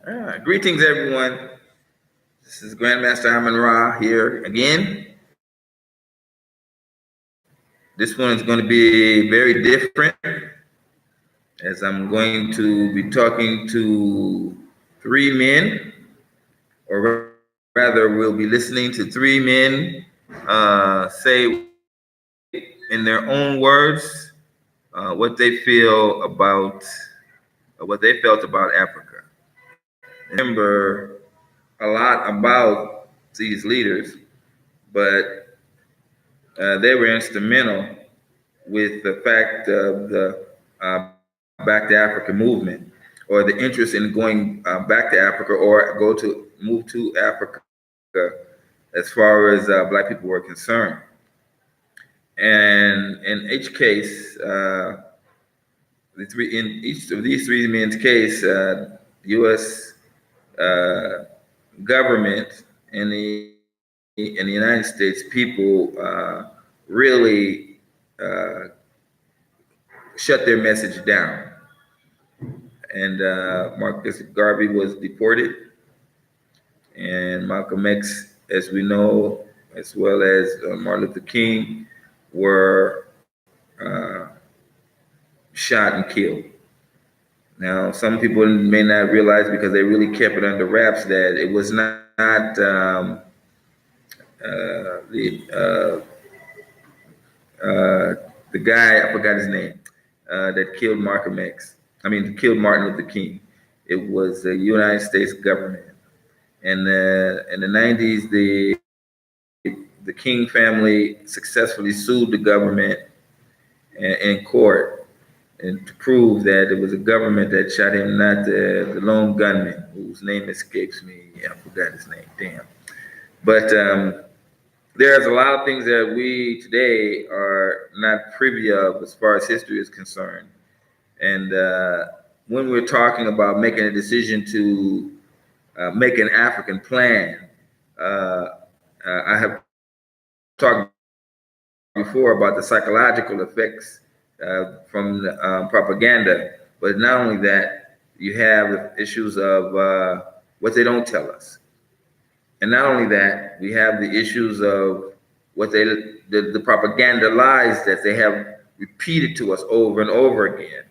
Greetings, everyone. This is Grandmaster Amun Ra here again. This one is going to be very different, as I'm going to be talking to three men, or rather, we'll be listening to three men say in their own words what they feel about what they felt about Africa. Remember a lot about these leaders, but they were instrumental with the fact of the Back to Africa movement, or the interest in going back to Africa or move to Africa as far as Black people were concerned. And in each case, in each of these three men's case, U.S. Government and the United States people really shut their message down. And Margus Garvey was deported, and Malcolm X, as we know, as well as Martin Luther King, were shot and killed. Now, some people may not realize, because they really kept it under wraps, that it was not the guy, I forgot his name, that killed killed Martin Luther King. It was the United States government. And in the 90s, the King family successfully sued the government in court, and to prove that it was a government that shot him, not the lone gunman whose name escapes me. I forgot his name. Damn. But there's a lot of things that we today are not privy of as far as history is concerned. And when we're talking about making a decision to make an African plan, I have talked before about the psychological effects from propaganda, but not only that, you have issues of what they don't tell us. And not only that, we have the issues of what the propaganda lies that they have repeated to us over and over again.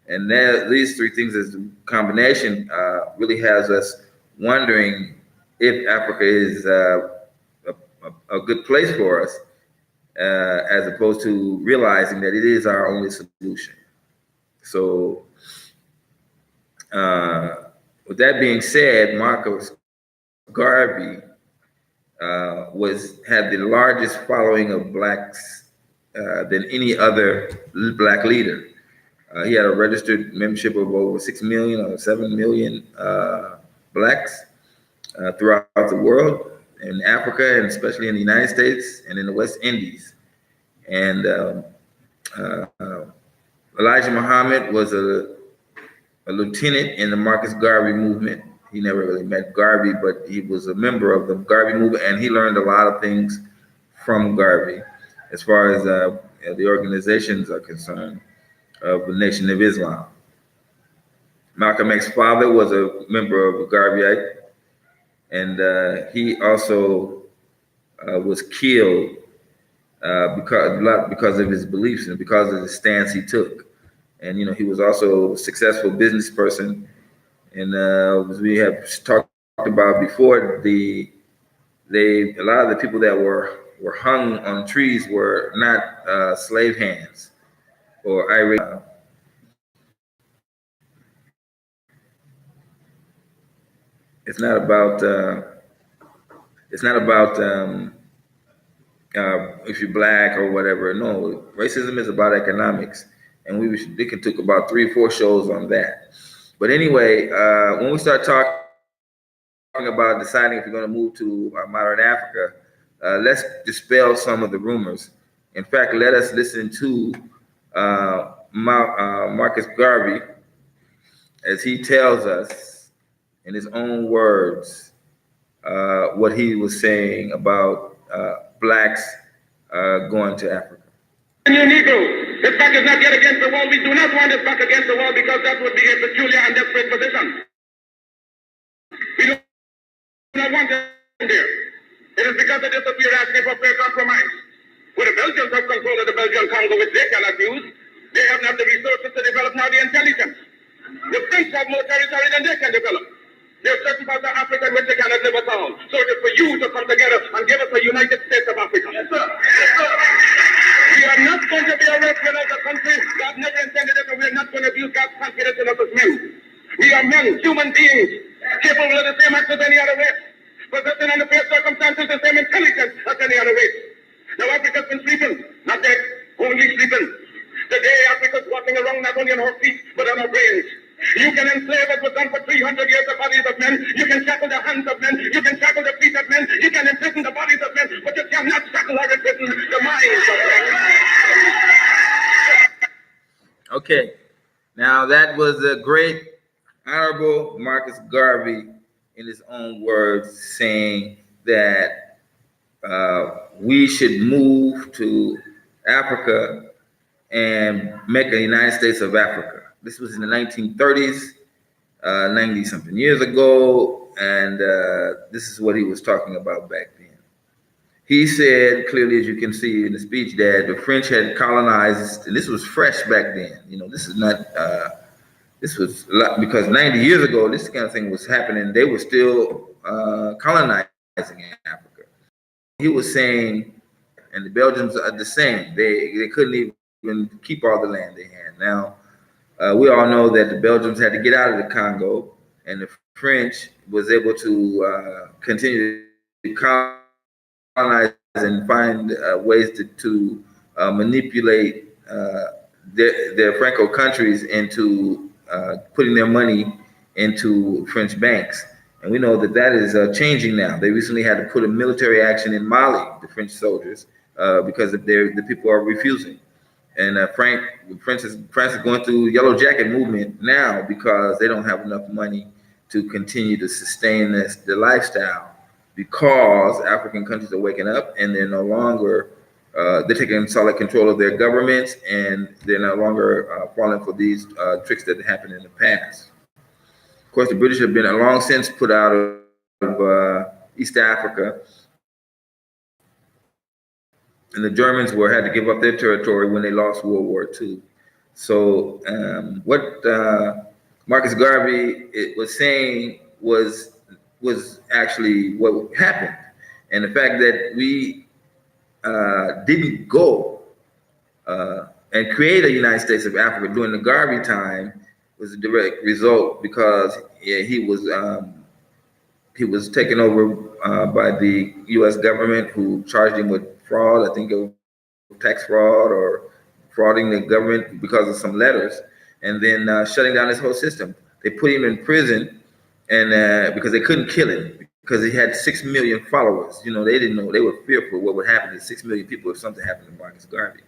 And these three things as a combination really has us wondering if Africa is a good place for us, as opposed to realizing that it is our only solution. So, with that being said, Marcus Garvey had the largest following of Blacks than any other Black leader. He had a registered membership of over 6 million or 7 million Blacks throughout the world, in Africa, and especially in the United States and in the West Indies. And Elijah Muhammad was a lieutenant in the Marcus Garvey movement. He never really met Garvey, but he was a member of the Garvey movement, and he learned a lot of things from Garvey as far as the organizations are concerned of the Nation of Islam. Malcolm X's father was a member of Garveyite, and he also was killed because of his beliefs and because of the stance he took. And he was also a successful business person. And as we have talked about before, a lot of the people that were hung on trees were not slave hands or irate. It's not about if you're Black or whatever. No, racism is about economics, and we can talk about 3 or 4 shows on that. But anyway, when we start talking about deciding if you're going to move to modern Africa, let's dispel some of the rumors. In fact, let us listen to Marcus Garvey as he tells us in his own words what he was saying about Blacks going to Africa. New Negro, this back is not yet against the wall. We do not want this back against the wall, because that would be a peculiar and desperate position. not want them there. It is because of this that we are asking for fair compromise. Where the Belgians have control of the Belgian Congo, which they cannot use, they have not the resources to develop nor the intelligence. The French have more territory than they can develop. There are certain parts of Africa in which they cannot live at all. So it is for you to come together and give us a United States of Africa. Yes, sir. Yes, sir. We are not going to be a rebel as a country. God never intended it, and we are not going to abuse God's confidence in us as men. We are men, human beings, capable of the same acts as any other race, possessing under fair circumstances the same intelligence as any other race. Now Africa's been sleeping, not dead, only sleeping. Today Africa's walking around not only on her feet, but on her brains. You can enslave as was done for 300 years the bodies of men. You can shackle the hands of men. You can shackle the feet of men. You can imprison the bodies of men, but you cannot shackle or imprison the minds of men. Okay, now that was a great Honorable Margus Garvey, in his own words, saying that we should move to Africa and make a United States of Africa. This was in the 1930s, 90-something years ago, and this is what he was talking about back then. He said clearly, as you can see in the speech, that the French had colonized, and this was fresh back then. You know, this is not, this was a lot, because 90 years ago, this kind of thing was happening. They were still colonizing Africa. He was saying, and the Belgians are the same. They couldn't even keep all the land they had. Now, we all know that the Belgians had to get out of the Congo, and the French was able to continue to colonize and find ways to manipulate their Franco countries into putting their money into French banks. And we know that that is changing now. They recently had to put a military action in Mali, the French soldiers, because the people are refusing. And France is going through Yellow Jacket movement now because they don't have enough money to continue to sustain the lifestyle, because African countries are waking up and they're no longer, they're taking solid control of their governments, and they're no longer falling for these tricks that happened in the past. Of course, the British have been long since put out of East Africa, and the Germans had to give up their territory when they lost World War II. So what Margus Garvey was saying was actually what happened, and the fact that we didn't go and create a United States of Africa during the Garvey time was a direct result, because he was taken over by the U.S. government, who charged him with fraud, I think of tax fraud or frauding the government because of some letters, and then shutting down his whole system. They put him in prison, and because they couldn't kill him, because he had 6 million followers. You know, they didn't know, they were fearful what would happen to 6 million people if something happened to Margus Garvey.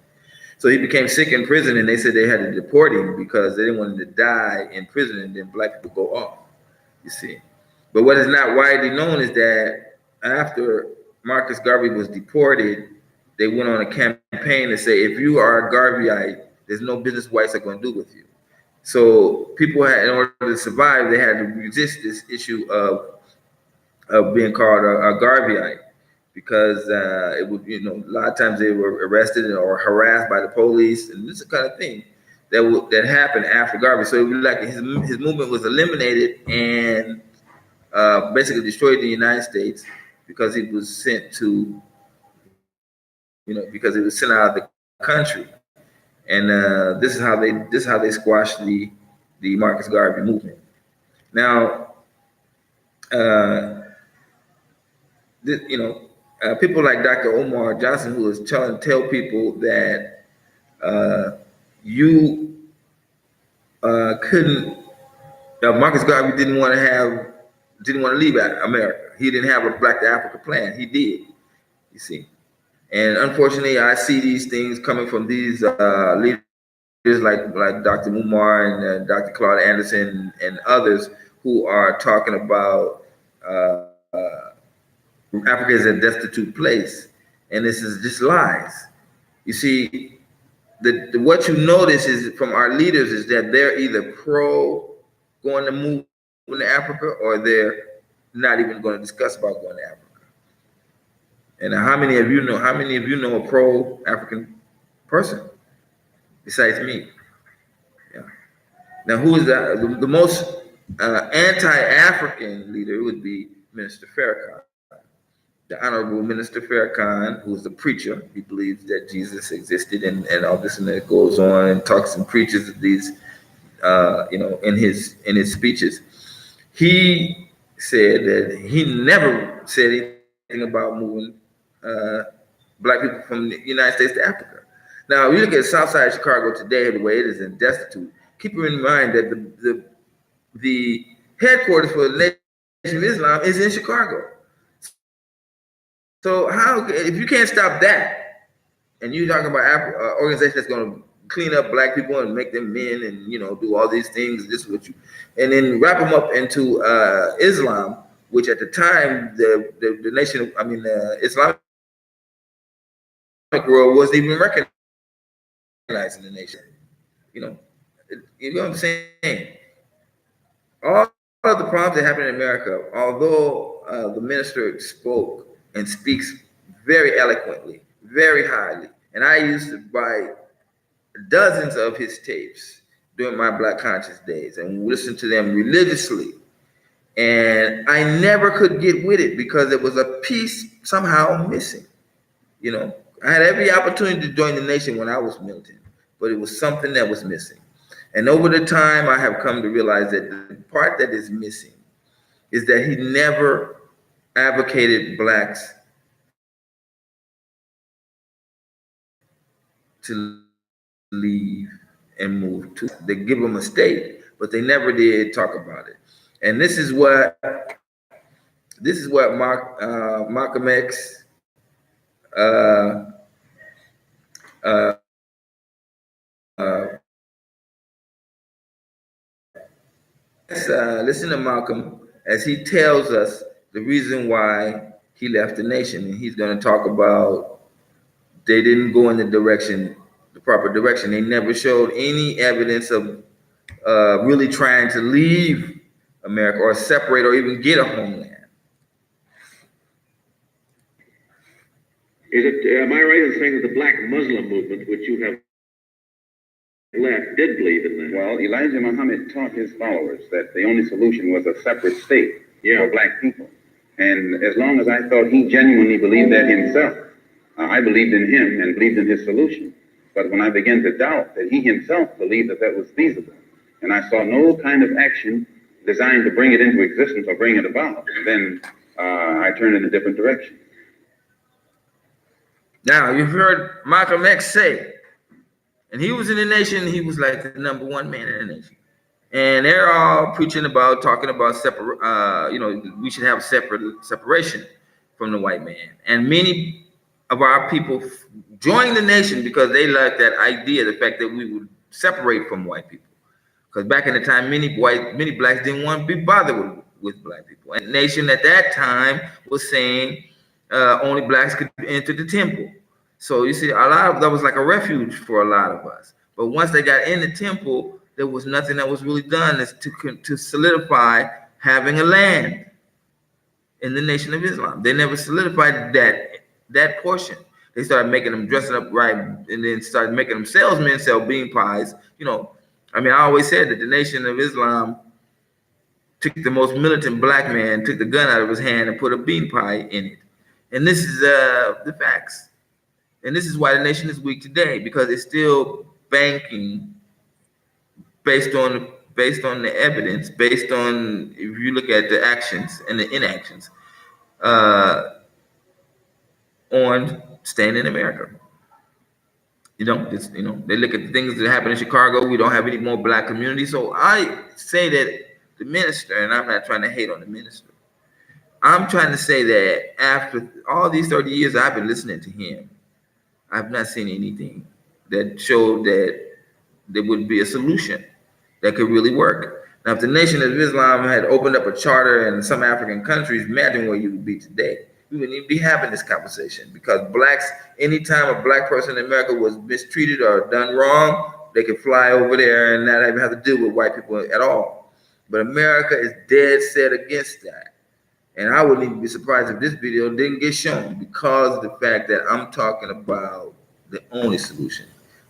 So he became sick in prison, and they said they had to deport him because they didn't want him to die in prison and then black people go off, you see. But what is not widely known is that after Margus Garvey was deported, they went on a campaign to say, if you are a Garveyite, there's no business whites are going to do with you. So people had, in order to survive, they had to resist this issue of being called a Garveyite, because it would, you know, a lot of times they were arrested or harassed by the police, and this is the kind of thing that happened after Garvey. So it was like his movement was eliminated and basically destroyed the United States, because he was sent to, you know, because he was sent out of the country. And this is how they squashed the Margus Garvey movement. Now, you know, people like Dr. Omar Johnson, who is tell people that you couldn't. Margus Garvey didn't want to leave America. He didn't have a Black to Africa plan. He did, you see. And unfortunately, I see these things coming from these leaders like Dr. Umar and Dr. Claude Anderson and others, who are talking about Africa is a destitute place, and this is just lies. You see, what you notice is from our leaders is that they're either pro going to move into Africa, or they're not even going to discuss about going to Africa. And how many of you know? How many of you know a pro-African person besides me? Yeah. Now, who is that? The most anti-African leader would be Minister Farrakhan, the Honorable Minister Farrakhan, who's a preacher. He believes that Jesus existed and all this, and that goes on and talks and preaches these, in his speeches. He said that he never said anything about moving black people from the United States to Africa. Now, you look at South Side of Chicago today, the way it is and destitute. Keep in mind that the headquarters for the Nation of Islam is in Chicago. So how, if you can't stop that, and you're talking about an organization that's going to clean up black people and make them men and do all these things, this is what you, and then wrap them up into Islam, which at the time the nation, the Islamic world wasn't even recognizing the nation. You know what I'm saying? All of the problems that happen in America, although the minister spoke and speaks very eloquently, very highly, and I used to buy dozens of his tapes during my Black Conscious days and listen to them religiously. And I never could get with it because there was a piece somehow missing. I had every opportunity to join the nation when I was militant, but it was something that was missing. And over the time, I have come to realize that the part that is missing is that he never advocated blacks to leave and move to. They give them a state, but they never did talk about it. And this is what Malcolm X listen to Malcolm as he tells us the reason why he left the nation, and he's going to talk about they didn't go in the proper direction. They never showed any evidence of really trying to leave America or separate or even get a homeland. Am I right in saying that the black Muslim movement, which you have left, did believe in that? Well, Elijah Muhammad taught his followers that the only solution was a separate state for black people. And as long as I thought he genuinely believed that himself, I believed in him and believed in his solution. But when I began to doubt that he himself believed that that was feasible, and I saw no kind of action designed to bring it into existence or bring it about, then I turned in a different direction. Now, you've heard Malcolm X say, and he was in the nation, he was like the #1 man in the nation. And they're all talking about we should have separation from the white man. And many of our people joined the nation because they liked that idea, the fact that we would separate from white people. Because back in the time, many blacks didn't want to be bothered with black people. And the nation at that time was saying only blacks could enter the temple. So you see, that was like a refuge for a lot of us. But once they got in the temple, there was nothing that was really done to solidify having a land in the Nation of Islam. They never solidified that portion. They started making them dressing up right, and then started making them salesmen sell bean pies. I always said that the Nation of Islam took the most militant black man, took the gun out of his hand and put a bean pie in it. And this is the facts. And this is why the nation is weak today, because it's still banking based on the evidence, based on, if you look at the actions and the inactions, on staying in America. They look at the things that happen in Chicago. We don't have any more black communities. So I say that the minister, and I'm not trying to hate on the minister, I'm trying to say that after all these 30 years I've been listening to him, I've not seen anything that showed that there would be a solution that could really work. Now, if the Nation of Islam had opened up a charter in some African countries, imagine where you would be today. We wouldn't even be having this conversation, because blacks, anytime a black person in America was mistreated or done wrong, they could fly over there and not even have to deal with white people at all. But America is dead set against that. And I wouldn't even be surprised if this video didn't get shown because of the fact that I'm talking about the only solution,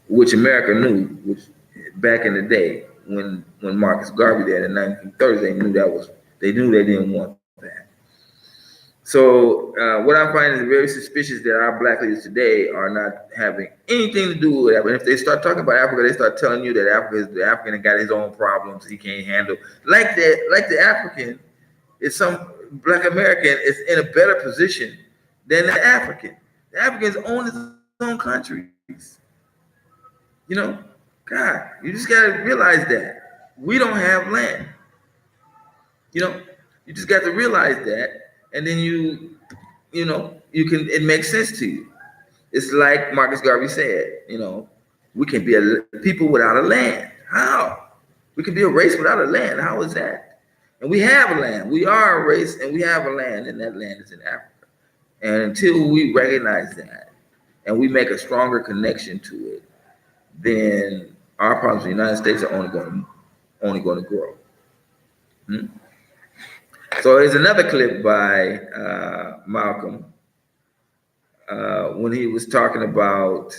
which America knew, which back in the day when Marcus Garvey did in the 1930s, they knew they didn't want that. So what I find is very suspicious that our black leaders today are not having anything to do with Africa. And if they start talking about Africa, they start telling you that the African has got his own problems he can't handle. Like the African is some black American is in a better position than the African. The Africans own his own countries. You know, God, you just gotta realize that we don't have land. You know, you just got to realize that, and then you can. It makes sense to you. It's like Margus Garvey said. We can be a people without a land. How? We can be a race without a land. How is that? And we have a land. We are a race, and we have a land, and that land is in Africa. And until we recognize that, and we make a stronger connection to it, then our problems in the United States are only going to grow. So there's another clip by Malcolm when he was talking about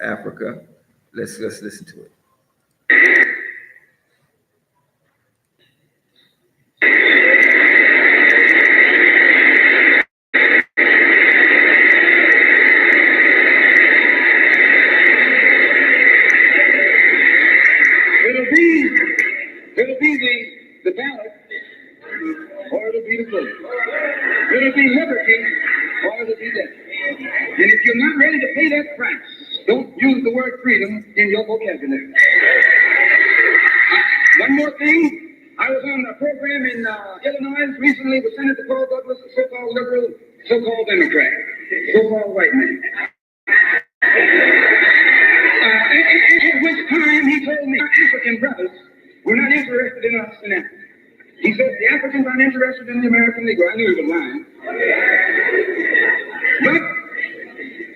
Africa. Let's listen to it. It'll be the ballot, or it'll be the vote. It'll be liberty, or it'll be death. And if you're not ready to pay that price, don't use the word freedom in your vocabulary. One more thing. I was on a program in Illinois recently with Senator Paul Douglas, a so-called liberal, so-called Democrat, so-called white man. At which time he told me, African brothers were not interested in us in Africa. He said the Africans aren't interested in the American Negro. I knew he was lying. But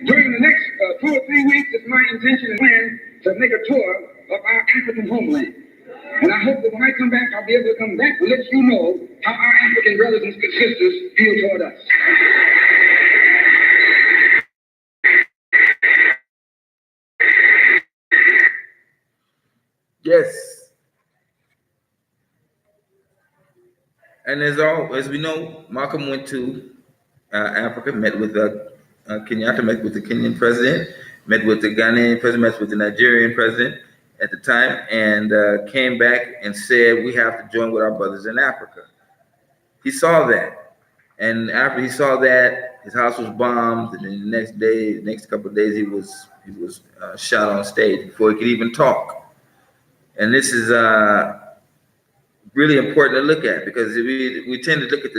during the next 2 or 3 weeks, it's my intention and plan to make a tour of our African homeland. And I hope that when I come back, I'll be able to come back to let you know how our African brothers and sisters feel toward us. Yes. And as we know, Malcolm went to Africa, met with Kenyatta, met with the Kenyan president, met with the Ghanaian president, met with the Nigerian president at the time, and came back and said, we have to join with our brothers in Africa. He saw that. And after he saw that, his house was bombed, and then the next couple of days, he was shot on stage before he could even talk. And this is really important to look at, because we tend to look at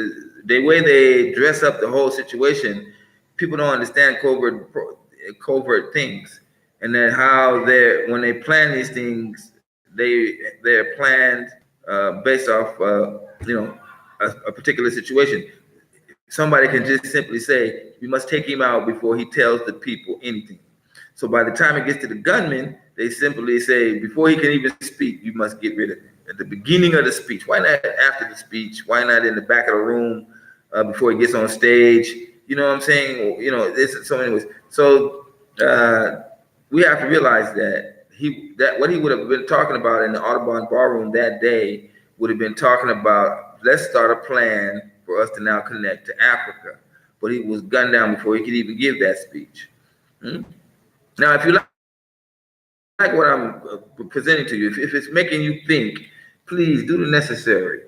the way they dress up the whole situation. People don't understand covert things, and that how when they plan these things, they're planned based off a particular situation. Somebody can just simply say, you must take him out before he tells the people anything. So by the time it gets to the gunman, they simply say, before he can even speak, you must get rid of him. At the beginning of the speech. Why not after the speech? Why not in the back of the room before he gets on stage? You know what I'm saying? This so many ways. So we have to realize that what he would have been talking about in the Audubon ballroom that day would have been talking about, let's start a plan for us to now connect to Africa. But he was gunned down before he could even give that speech. Now, if you like what I'm presenting to you, if it's making you think, please do the necessary.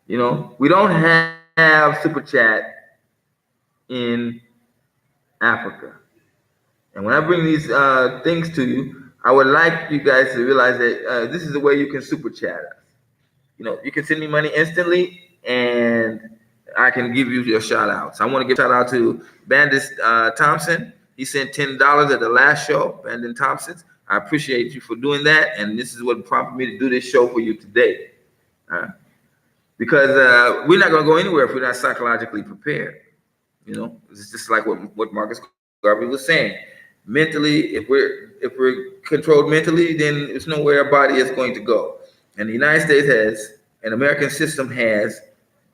We don't have Super Chat in Africa. And when I bring these things to you, I would like you guys to realize that this is the way you can Super Chat us. You can send me money instantly, and I can give you your shout outs. I want to give a shout out to Bandit Thompson. He sent $10 at the last show, Bandit Thompson. I appreciate you for doing that, and this is what prompted me to do this show for you today. Because we're not going to go anywhere if we're not psychologically prepared. It's just like what Margus Garvey was saying. Mentally, if we're controlled mentally, then there's nowhere our body is going to go. And the United States and American system has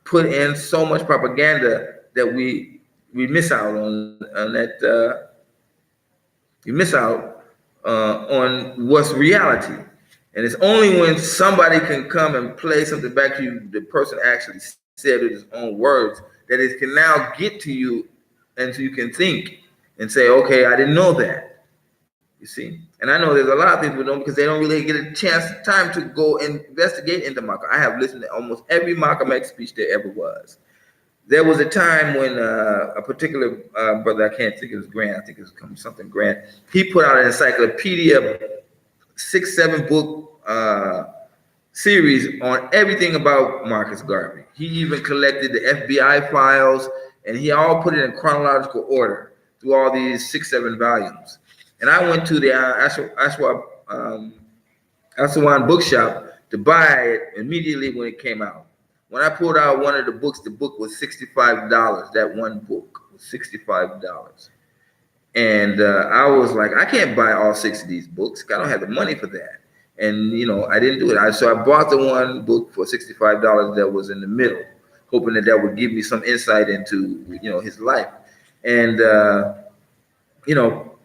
put in so much propaganda that we miss out on that. You miss out on what's reality. And it's only when somebody can come and play something back to you, the person actually said it his own words, that it can now get to you, and so you can think and say, okay, I didn't know that. You see? And I know there's a lot of people who don't, because they don't really get a chance, time to go and investigate into Malcolm. I have listened to almost every Malcolm X speech there ever was. There was a time when a particular brother, I can't think it was Grant, I think it was something Grant, he put out an encyclopedia, 6-7 book series on everything about Margus Garvey. He even collected the FBI files, and he all put it in chronological order through all these 6-7 volumes. And I went to the Aswan bookshop to buy it immediately when it came out. When I pulled out one of the books, the book was $65. That one book was $65. And I was like, I can't buy all 6 of these books. I don't have the money for that. And, you know, I didn't do it. So I bought the one book for $65 that was in the middle, hoping that that would give me some insight into, you know, his life. And, you know,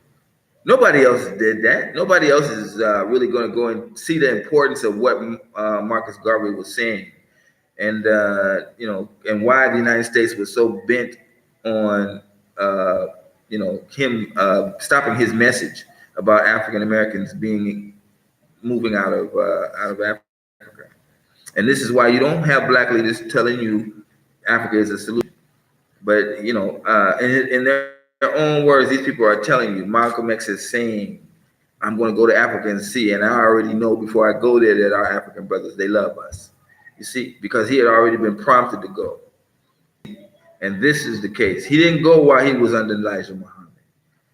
nobody else did that. Nobody else is really going to go and see the importance of what Margus Garvey was saying. And, you know, and why the United States was so bent on, you know, him stopping his message about African Americans moving out of Africa. And this is why you don't have black leaders telling you Africa is a solution. But, you know, in their own words, these people are telling you, Malcolm X is saying, I'm going to go to Africa and see, and I already know before I go there that our African brothers, they love us. You see, because he had already been prompted to go. And this is the case. He didn't go while he was under Elijah Muhammad.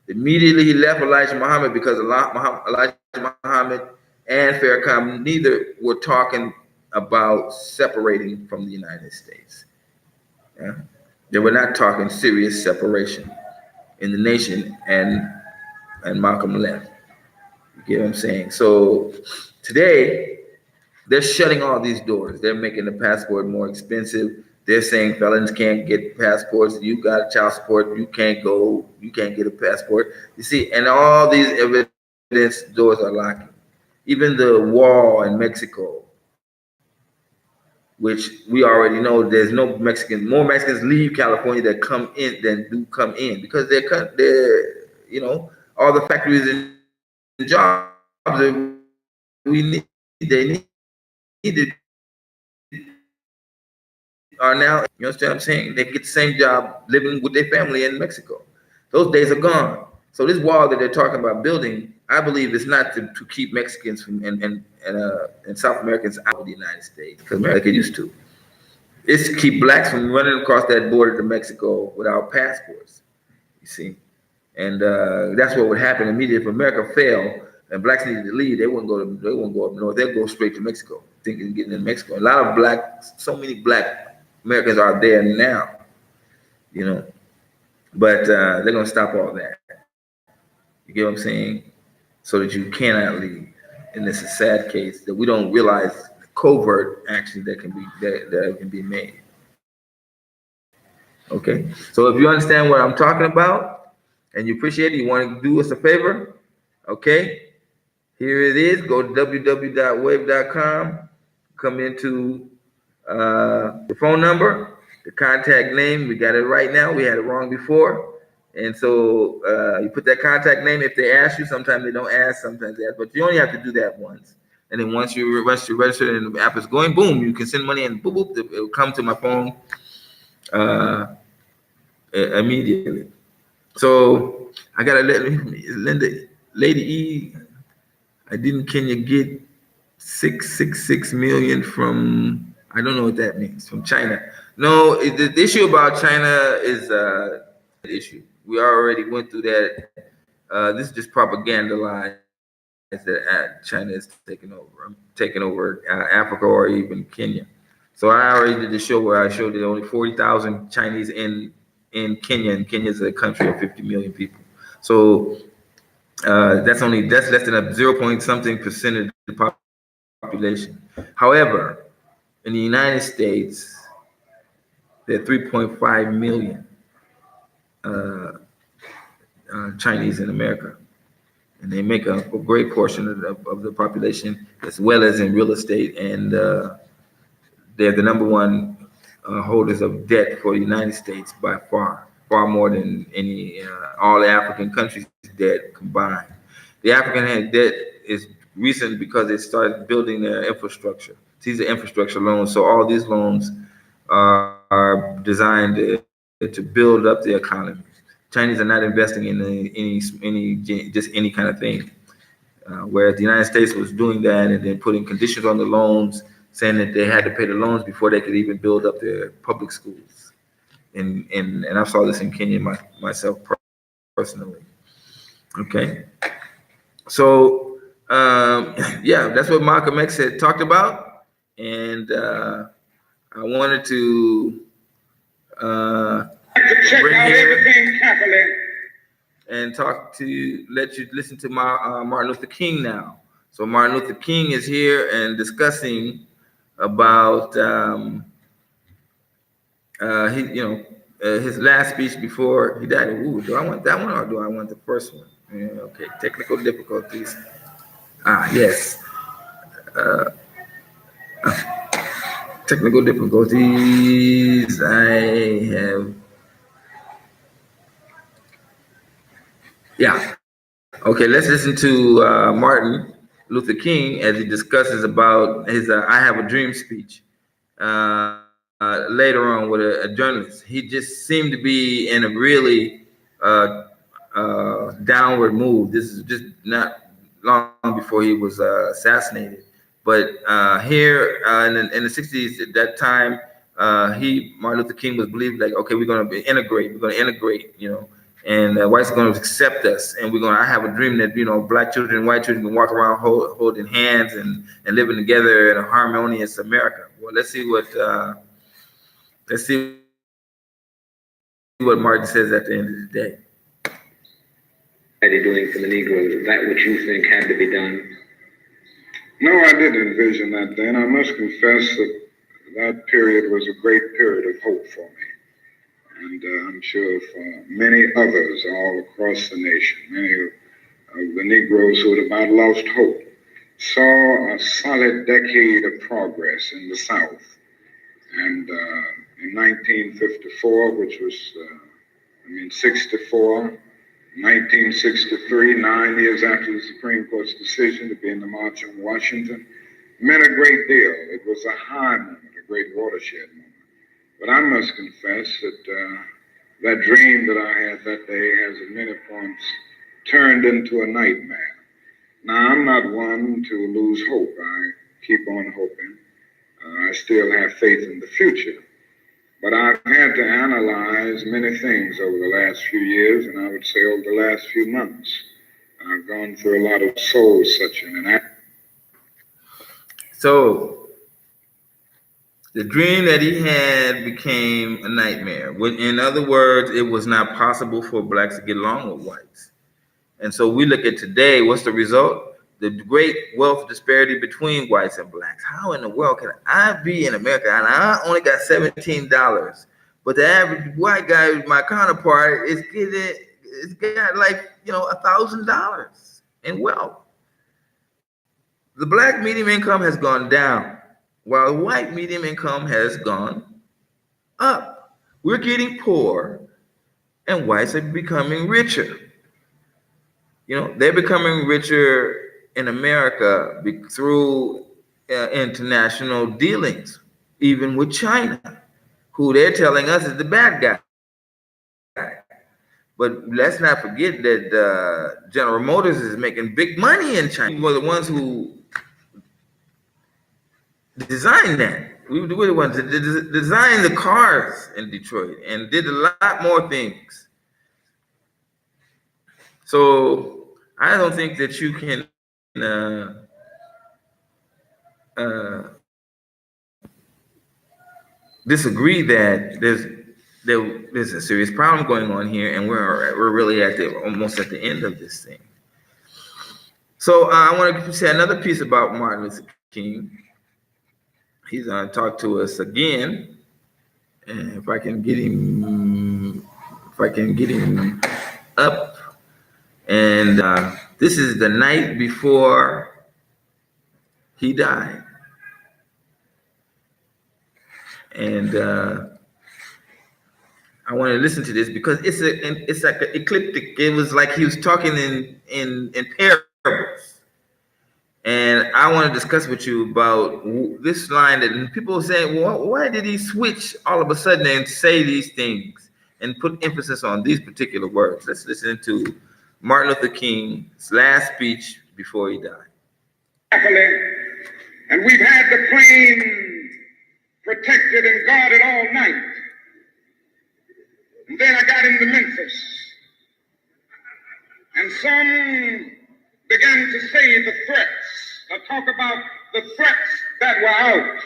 Immediately he left Elijah Muhammad because Elijah Muhammad and Farrakhan neither were talking about separating from the United States. Yeah? They were not talking serious separation in the nation, and Malcolm left. You get what I'm saying? So today, they're shutting all these doors. They're making the passport more expensive. They're saying felons can't get passports. You got a child support. You can't go. You can't get a passport. You see, and all these evidence doors are locking. Even the wall in Mexico, which we already know there's no Mexicans. More Mexicans leave California that come in than do come in, because they're you know, all the factories and jobs that we need, they needed are now, you understand what I'm saying? They get the same job living with their family in Mexico. Those days are gone. So this wall that they're talking about building, I believe, is not to keep Mexicans from and South Americans out of the United States, because America used to. It's to keep blacks from running across that border to Mexico without passports. You see, and that's what would happen immediately if America failed and blacks needed to leave. They wouldn't go up north. They'd go straight to Mexico, thinking of getting in Mexico. A lot of so many black Americans are there now, you know, but they're going to stop all that. You get what I'm saying? So that you cannot leave. And it's a sad case that we don't realize the covert actions that can be made. Okay, so if you understand what I'm talking about and you appreciate it, you want to do us a favor, okay, here it is. Go to www.wave.com, come into the phone number, the contact name. We got it right now. We had it wrong before. And so you put that contact name. If they ask you, sometimes they don't ask, sometimes they ask, but you only have to do that once. And then once you register and the app is going, boom, you can send money and boop, boop, it will come to my phone immediately. So I got to let Lady E, I didn't Kenya get 666 million from, I don't know what that means, from China. No, the issue about China is an issue. We already went through that. This is just propaganda lies that China is taking over Africa or even Kenya. So I already did the show where I showed that only 40,000 Chinese in Kenya, and Kenya is a country of 50 million people. So that's less than a 0 point something percent of the population. However, in the United States, there are 3.5 million Chinese in America, and they make a great portion of the population, as well as in real estate, and they're the number one holders of debt for the United States by far, far more than any all African countries' debt combined. The African debt is recent because they started building their infrastructure. These are infrastructure loans, so all these loans are designed to build up the economy. Chinese are not investing in just any kind of thing. Whereas the United States was doing that and then putting conditions on the loans, saying that they had to pay the loans before they could even build up their public schools. And I saw this in Kenya myself personally. Okay, so yeah, that's what Malcolm X had talked about, and I wanted to check out everything carefully. And let you listen to Martin Luther King now. So Martin Luther King is here and discussing about his last speech before he died. Ooh, do I want that one or do I want the first one? Yeah, okay, technical difficulties. Yes. Technical difficulties. I have. Yeah. Okay, let's listen to Martin Luther King as he discusses about his "I Have a Dream" speech later on with a journalist. He just seemed to be in a really downward move. This is just not long before he was assassinated. But here in the 60s, at that time, Martin Luther King was believed like, okay, we're going to integrate, and whites are going to accept us, and I have a dream that black children and white children can walk around holding hands and living together in a harmonious America. Well, let's see what Martin says at the end of the day. Doing for the Negroes, is that what you think had to be done? No, I did envision that then. I must confess that that period was a great period of hope for me. And I'm sure for many others all across the nation, many of the Negroes who had about lost hope, saw a solid decade of progress in the South. And in 1954, which was, 64, 1963, 9 years after the Supreme Court's decision to be in the March on Washington, meant a great deal. It was a high moment, a great watershed moment. But I must confess that that dream that I had that day has at many points turned into a nightmare. Now, I'm not one to lose hope. I keep on hoping. I still have faith in the future. But I've had to analyze many things over the last few years, and I would say over the last few months. I've gone through a lot of soul searching. So, the dream that he had became a nightmare. In other words, it was not possible for blacks to get along with whites. And so we look at today, what's the result? The great wealth disparity between whites and blacks. How in the world can I be in America and I only got $17, but the average white guy, my counterpart, it's got like $1,000 in wealth. The black median income has gone down, while the white median income has gone up. We're getting poor, and whites are becoming richer. They're becoming richer in America through international dealings, even with China, who they're telling us is the bad guy. But let's not forget that General Motors is making big money in China. We were the ones who designed that. We were the ones that designed the cars in Detroit and did a lot more things. So I don't think that you can disagree that there's a serious problem going on here, and we're really almost at the end of this thing. So I want to say another piece about Martin Luther King. He's going to talk to us again. And if I can get him, up. And this is the night before he died. And I want to listen to this because it's like an ecliptic. It was like he was talking in parables. And I want to discuss with you about this line that people say, well, why did he switch all of a sudden and say these things and put emphasis on these particular words? Let's listen to Martin Luther King's last speech before he died. And we've had the plane protected and guarded all night. And then I got into Memphis. And some began to say the threats, or talk about the threats that were out.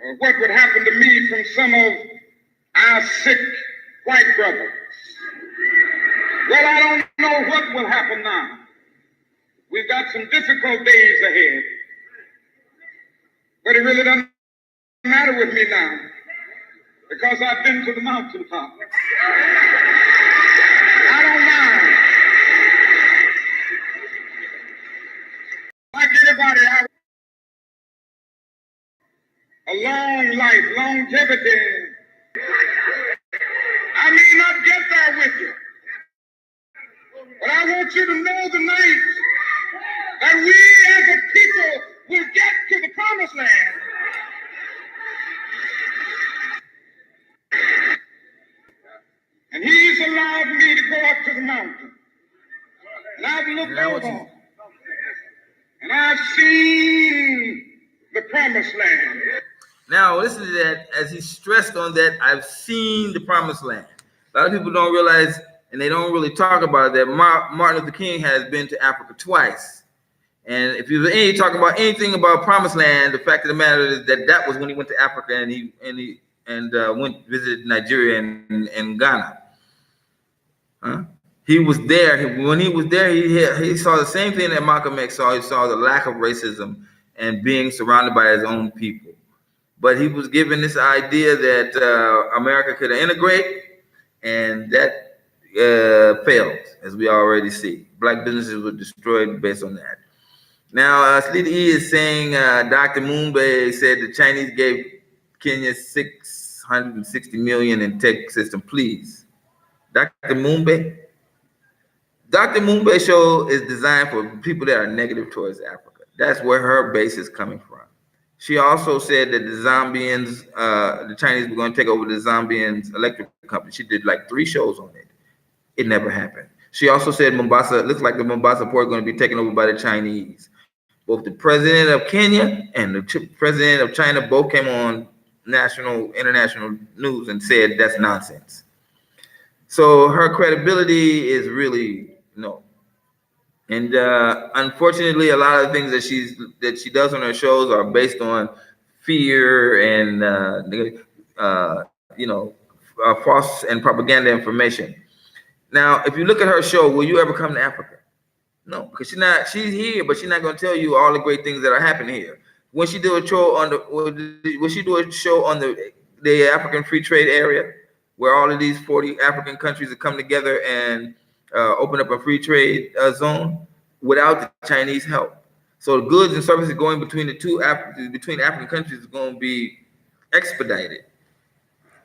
Or what would happen to me from some of our sick white brothers. Well, I don't know what will happen now. We've got some difficult days ahead. But it really doesn't matter with me now, because I've been to the mountaintop. I don't mind. Like anybody, a long life, longevity. I may not get there with you, but I want you to know tonight that we as a people will get to the promised land. And he's allowed me to go up to the mountain. And I've looked over. And I've seen the promised land. Now, listen to that as he stressed on that, I've seen the promised land. A lot of people don't realize, and they don't really talk about it, that Martin Luther King has been to Africa twice. And if you talk about anything about promised land, the fact of the matter is that was when he went to Africa and he went visited Nigeria and Ghana. He was there. When he was there, he saw the same thing that Malcolm X saw. He saw the lack of racism and being surrounded by his own people. But he was given this idea that America could integrate, and that failed, as we already see. Black businesses were destroyed based on that. Now, Sleety E is saying Dr. Mumbai said the Chinese gave Kenya $660 million in tech system. Please, Dr. Mumbai show is designed for people that are negative towards Africa. That's where her base is coming from. She also said that the Chinese were going to take over the Zambians electric company. She did like 3 shows on it. It never happened. She also said Mombasa, it looks like the Mombasa port is going to be taken over by the Chinese. Both the president of Kenya and the president of China both came on international news and said that's nonsense. So her credibility is really no. And unfortunately, a lot of things that she does on her shows are based on fear and false and propaganda information. Now, if you look at her show, will you ever come to Africa? No, because she's here, but she's not going to tell you all the great things that are happening here. When she do a show on the African free trade area, where all of these 40 African countries have come together and open up a free trade zone without the Chinese help. So the goods and services going between between African countries is going to be expedited.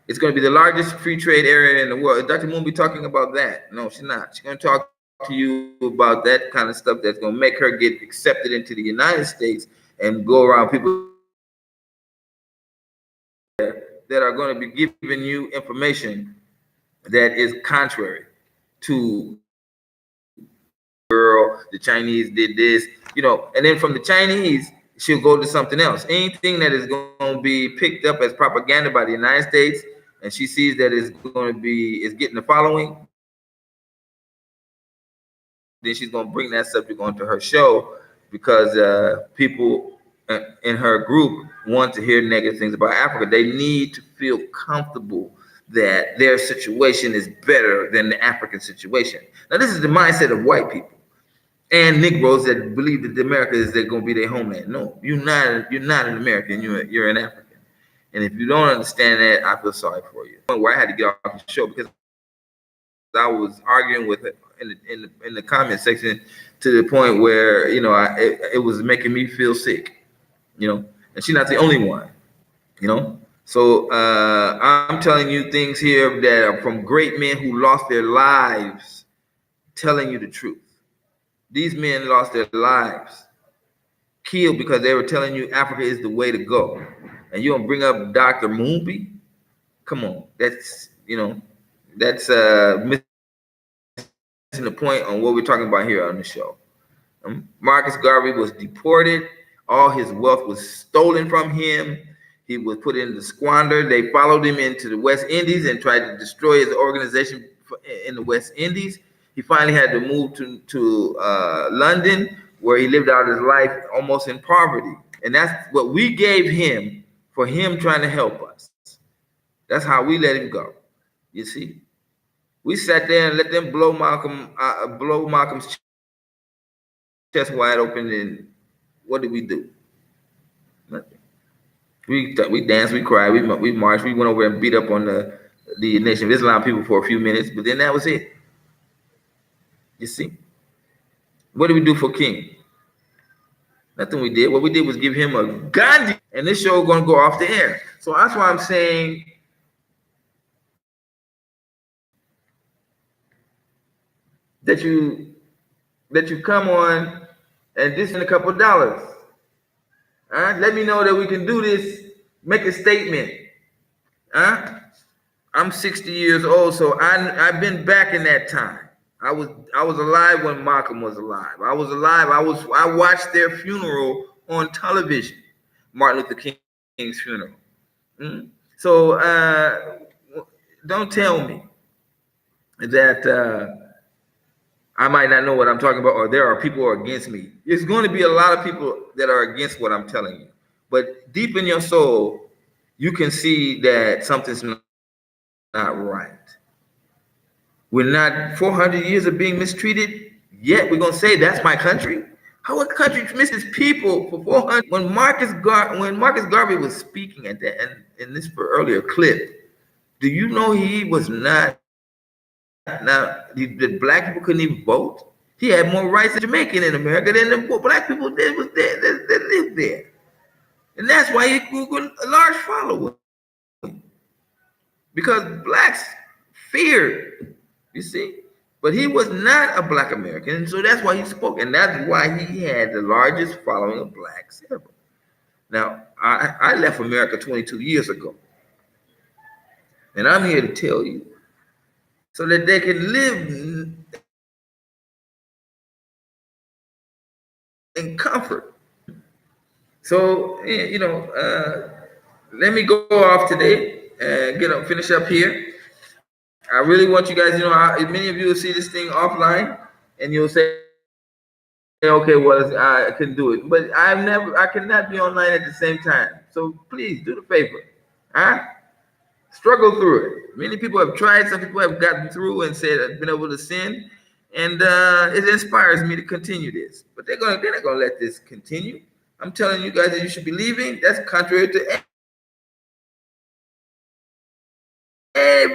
It's going to be the largest free trade area in the world. Dr. Moon be talking about that. No, she's not. She's going to talk to you about that kind of stuff that's going to make her get accepted into the United States and go around people that are going to be giving you information that is contrary to the Chinese did this, and then from the Chinese, she'll go to something else. Anything that is going to be picked up as propaganda by the United States, and she sees that is getting the following, then she's going to bring that subject onto her show because people in her group want to hear negative things about Africa. They need to feel comfortable that their situation is better than the African situation. Now, this is the mindset of white people. and Negroes that believe that America is going to be their homeland. No, you're not. You're not an American. You're an African. And if you don't understand that, I feel sorry for you. Where I had to get off the show because I was arguing with it in the comment section to the point where it was making me feel sick. And she's not the only one. So I'm telling you things here that are from great men who lost their lives telling you the truth. These men lost their lives, killed because they were telling you Africa is the way to go. And you don't bring up Dr. Moonby? Come on. That's missing the point on what we're talking about here on the show. Margus Garvey was deported. All his wealth was stolen from him. He was put into squander. They followed him into the West Indies and tried to destroy his organization in the West Indies. He finally had to move to London, where he lived out his life almost in poverty. And that's what we gave him for him trying to help us. That's how we let him go. You see, we sat there and let them blow Malcolm's chest wide open, and what did we do? Nothing. We danced, we cried, we marched, we went over and beat up on the Nation of Islam people for a few minutes, but then that was it. You see, what did we do for King? Nothing we did. What we did was give him a Gandhi, and this show is going to go off the air. So that's why I'm saying that you come on and just in a couple of dollars. All right, let me know that we can do this. Make a statement. I'm 60 years old, so I've been back in that time. I was alive when Malcolm was alive. I was alive. I watched their funeral on television, Martin Luther King's funeral. So don't tell me that I might not know what I'm talking about, or there are people who are against me. There's going to be a lot of people that are against what I'm telling you. But deep in your soul, you can see that something's not right. We're not 400 years of being mistreated, yet we're going to say that's my country. How a country misses people for 400? When Margus Garvey was speaking at that, and in this earlier clip, do you know he was not? The black people couldn't even vote. He had more rights than Jamaican in America than the black people that lived there. And that's why he grew a large following. Because blacks feared, you see. But he was not a black American, and so that's why he spoke. And that's why he had the largest following of blacks ever. Now, I left America 22 years ago. And I'm here to tell you, so that they can live in comfort. So, let me go off today and finish up here. I really want you guys, many of you will see this thing offline and you'll say, okay, well, I can do it. But I cannot be online at the same time. So please do the favor. Struggle through it. Many people have tried. Some people have gotten through and said I've been able to sin, and it inspires me to continue this. But they're not gonna let this continue. I'm telling you guys that you should be leaving. That's contrary to every